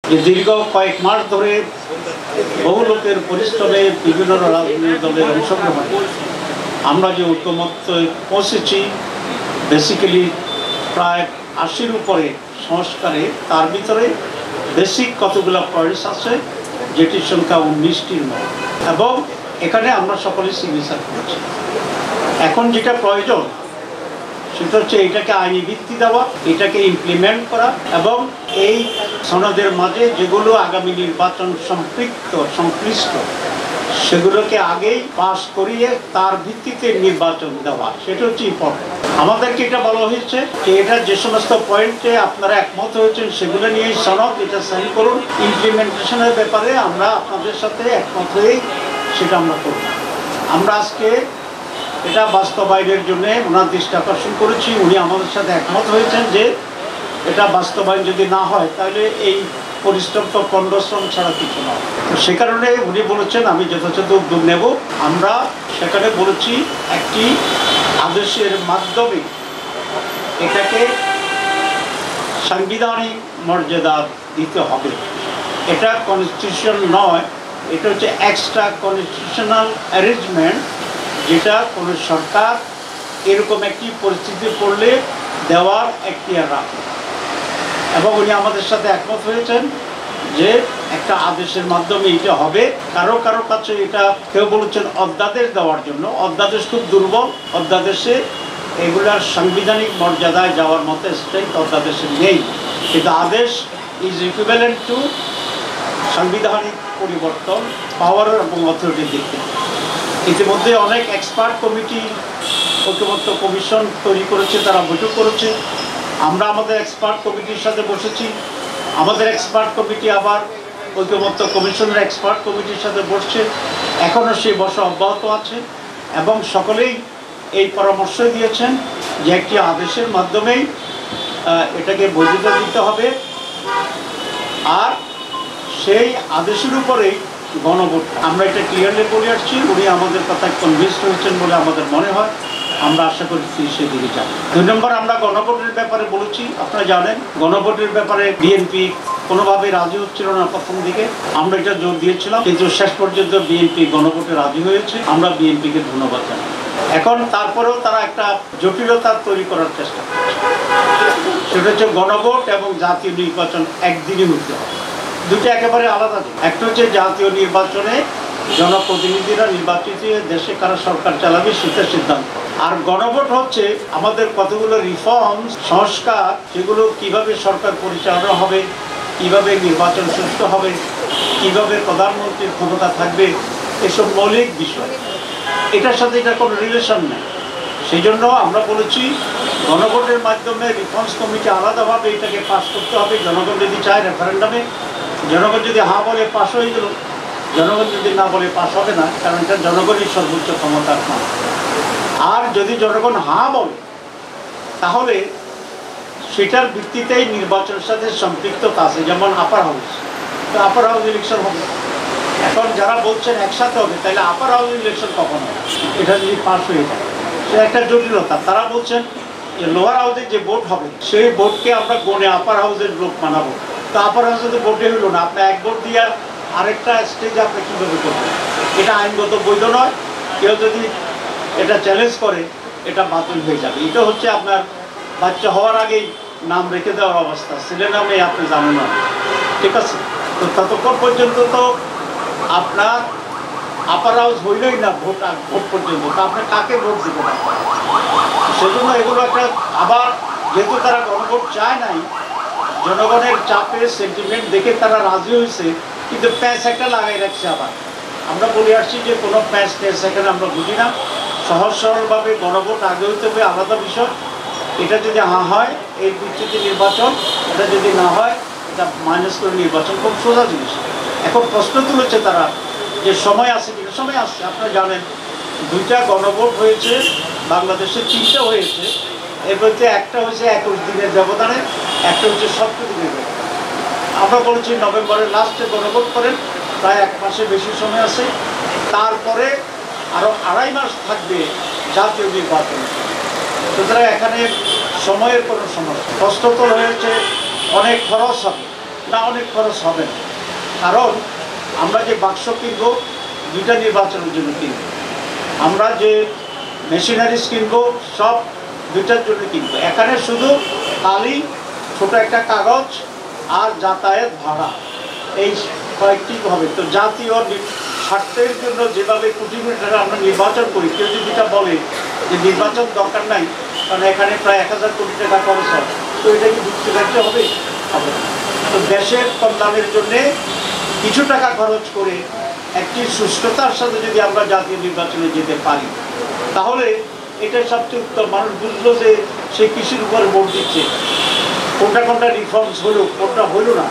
যে দীর্ঘ কয়েক মাস ধরে বহু লোকের পরিশ্রমে বিভিন্ন রাজনৈতিক দলের অংশগ্রহণে আমরা যে ঐকমত্যে পৌঁছেছি, বেসিক্যালি প্রায় ৮০-র উপরে সংস্কারে, তার ভিতরে বেসিক কতগুলো পয়েন্টস আছে যেটির সংখ্যা ১৯টির মতো, এবং এখানে আমরা সকলে সিগনেচার করেছি। এখন যেটা প্রয়োজন সেটা হচ্ছে এটাকে আইনি ভিত্তি দেওয়া, এটাকে ইমপ্লিমেন্ট করা, এবং এই সনদের মাঝে যেগুলো আগামী নির্বাচন সংশ্লিষ্ট সেগুলোকে আগেই পাস করিয়ে তার ভিত্তিতে নির্বাচন দেওয়া, সেটা হচ্ছে ইম্পর্টেন্ট। আমাদেরকে এটা বলা হয়েছে যে এটা যে সমস্ত পয়েন্টে আপনারা একমত হয়েছেন সেগুলো নিয়েই সনদ, এটা সাইন করুন। ইমপ্লিমেন্টেশনের ব্যাপারে আমরা আপনাদের সাথে একমত হয়েই সেটা আমরা করব। আমরা আজকে এটা বাস্তবায়নের জন্য ওনার দৃষ্টি আকর্ষণ করেছি। উনি আমাদের সাথে একমত হয়েছেন যে এটা বাস্তবায়ন যদি না হয় তাহলে এই পরিশ্রম তো কন্ডশ্রম ছাড়া কিছু নয়। তো সে কারণে উনি বলেছেন আমি যথাযথ উদ্যোগ নেব। আমরা সেখানে বলেছি একটি আদেশের মাধ্যমে এটাকে সাংবিধানিক মর্যাদা দিতে হবে। এটা কনস্টিটিউশন নয়, এটা হচ্ছে এক্সট্রা কনস্টিটিউশনাল অ্যারেঞ্জমেন্ট, যেটা কোনো সরকার এরকম একটি পরিস্থিতি পড়লে দেওয়ার এখতিয়ার রাখে। এবং উনি আমাদের সাথে একমত হয়েছেন যে একটা আদেশের মাধ্যমে এটা হবে। কারো কাছে এটা কেউ বলেছেন অধ্যাদেশ দেওয়ার জন্য। অধ্যাদেশ খুব দুর্বল, অধ্যাদেশে এগুলার সাংবিধানিক মর্যাদায় যাওয়ার মতো স্ট্রেংথ অধ্যাদেশে নেই, কিন্তু আদেশ ইজ ইকুইভ্যালেন্ট টু সাংবিধানিক পরিবর্তন, পাওয়ার এবং অথরিটির দিক থেকে। ইতিমধ্যে অনেক এক্সপার্ট কমিটি, ঐকমত্য কমিশন তৈরি করেছে, তারা বৈঠক করেছে। আমরা আমাদের এক্সপার্ট কমিটির সাথে বসেছি। আমাদের এক্সপার্ট কমিটি আবার ঐকমত্য কমিশনের এক্সপার্ট কমিটির সাথে বসছে। এখনও সেই বসা অব্যাহত আছে, এবং সকলেই এই পরামর্শ দিয়েছেন যে একটি আদেশের মাধ্যমেই এটাকে বৈধতা দিতে হবে, আর সেই আদেশের উপরেই গণভোট। আমরা এটা ক্লিয়ারলি বলে আসছি। উনি আমাদের কথায় কনভিন্সড হয়েছেন বলে আমাদের মনে হয়। আমরা আশা করছি সেদিকে যাব। ২ নম্বর, আমরা গণভোটের ব্যাপারে বলেছি। আপনারা জানেন গণভোটের ব্যাপারে বিএনপি কোনোভাবে রাজি হচ্ছিল না প্রথম দিকে। আমরা এটা জোর দিয়েছিলাম, কিন্তু শেষ পর্যন্ত বিএনপি গণভোটে রাজি হয়েছে। আমরা বিএনপিকে ধন্যবাদ জানাই। এখন তারপরেও তারা একটা জটিলতা তৈরি করার চেষ্টা করছে, সেটা হচ্ছে গণভোট এবং জাতীয় নির্বাচন একদিনই হতে হবে। দুটো একেবারে আলাদা। একটা হচ্ছে জাতীয় নির্বাচনে জনপ্রতিনিধিরা নির্বাচিত দেশে কারা সরকার চালাবে সেটা সিদ্ধান্ত, আর গণভোট হচ্ছে আমাদের কতগুলো রিফর্মস, সংস্কার, যেগুলো কিভাবে সরকার পরিচালনা হবে, কিভাবে নির্বাচন সুষ্ঠু হবে, কিভাবে প্রধানমন্ত্রীর ক্ষমতা থাকবে, এসব মৌলিক বিষয়। এটার সাথে এটা কোনো রিলেশন নেই। সেই জন্য আমরা বলেছি গণভোটের মাধ্যমে রিফর্মস কমিটি আলাদাভাবে এটাকে পাস করতে হবে। জনগণ যদি চায় রেফারেন্ডামে, জনগণ যদি হ্যাঁ বলে পাশ হয়ে গেল, জনগণ যদি না বলে পাশ হবে না, কারণ এটা জনগণই সর্বোচ্চ ক্ষমতার মান। আর যদি জনগণ হ্যাঁ বলে তাহলে সেটার ভিত্তিতেই নির্বাচনের সাথে সম্পৃক্ততা আছে, যেমন আপার হাউস। তো আপার হাউস ইলেকশন হবে। এখন যারা বলছেন একসাথে হবে, তাহলে আপার হাউস ইলেকশন কখন হবে? এটা যদি পাস হয়ে যায় সে একটা জটিলতা। তারা বলছেন যে লোয়ার হাউসের যে ভোট হবে সেই ভোটকে আমরা গণে আপার হাউসের লোক মানাবো। তো আপার হাউসে তো ভোটে হইল না, আপনি এক ভোট দিয়ে আরেকটা স্টেজে আপনি কীভাবে করবেন? এটা আইনগত বৈধ নয়। কেউ যদি এটা চ্যালেঞ্জ করে এটা বাতিল হয়ে যাবে। এটা হচ্ছে আপনার বাচ্চা হওয়ার আগেই নাম রেখে দেওয়ার অবস্থা, ছেলে নামে আপনি জানেন না, ঠিক আছে? তো ততক্ষণ পর্যন্ত তো আপনার আপার হাউস হইলই না ভোট পর্যন্ত, তো আপনি কাকে ভোট দেবেন? সেজন্য এগুলো একটা, আবার যেহেতু তারা গণভোট চায় নাই, জনগণের চাপে সেন্টিমেন্ট দেখে তারা রাজি হয়েছে, কিন্তু প্যাঁচ একটা লাগাই রাখছে। আবার আমরা বলে আসছি যে কোনো প্যাঁচ টেস এখানে আমরা বুঝি না। সহজ সরলভাবে গণভোট আগে হইতে হবে, আলাদা বিষয়। এটা যদি হ্যাঁ হয় এই ভিত্তিতে নির্বাচন, এটা যদি না হয় এটা মাইনাস করে নির্বাচন, খুব সোজা জিনিস। এখন প্রশ্ন তুলেছে তারা যে সময় আছে কিনা। সময় আসছে। আপনারা জানেন 2টা গণভোট হয়েছে বাংলাদেশে, 3টা হয়েছে। এর মধ্যে একটা হয়েছে 21 দিনের ব্যবধানে, একটা হচ্ছে 17 দিনের ব্যবধানে। আমরা বলেছি নভেম্বরের লাস্টে গণভোট করেন, প্রায় 1 মাসের বেশি সময় আছে। তারপরে আরও 2.5 মাস থাকবে জাতীয় নির্বাচন। সুতরাং এখানে সময়ের কোনো সমস্যা। কষ্ট তো হয়েছে, অনেক খরচ হবে, না, অনেক খরচ হবে না। কারণ আমরা যে বাক্স কিনব দুইটা নির্বাচনের জন্য কিনব, আমরা যে মেশিনারিজ কিনব সব দুইটার জন্য কিনব। এখানে শুধু খালি ছোট একটা কাগজ আর যাতায়াত ভাড়া, এই কয়েকটি হবে। তো জাতীয় স্বার্থের জন্য যেভাবে কোটি কোটি টাকা আমরা নির্বাচন করি, কেউ যদি এটা বলে যে নির্বাচন দরকার নাই কারণ এখানে প্রায় 1000 কোটি টাকা খরচ হয়, তো এটা কি যুক্তিগ্রাহ্য হবে? হবে না। তো দেশের কল্যাণের জন্যে কিছু টাকা খরচ করে একটি সুষ্ঠুতার সাথে যদি আমরা জাতীয় নির্বাচনে যেতে পারি তাহলে এটা সবচেয়ে উত্তম। মানুষ বুঝলো যে সে কৃষির উপর ভোট দিচ্ছে, কোনটা কোনটা রিফর্মস হলো কোনটা হলো না।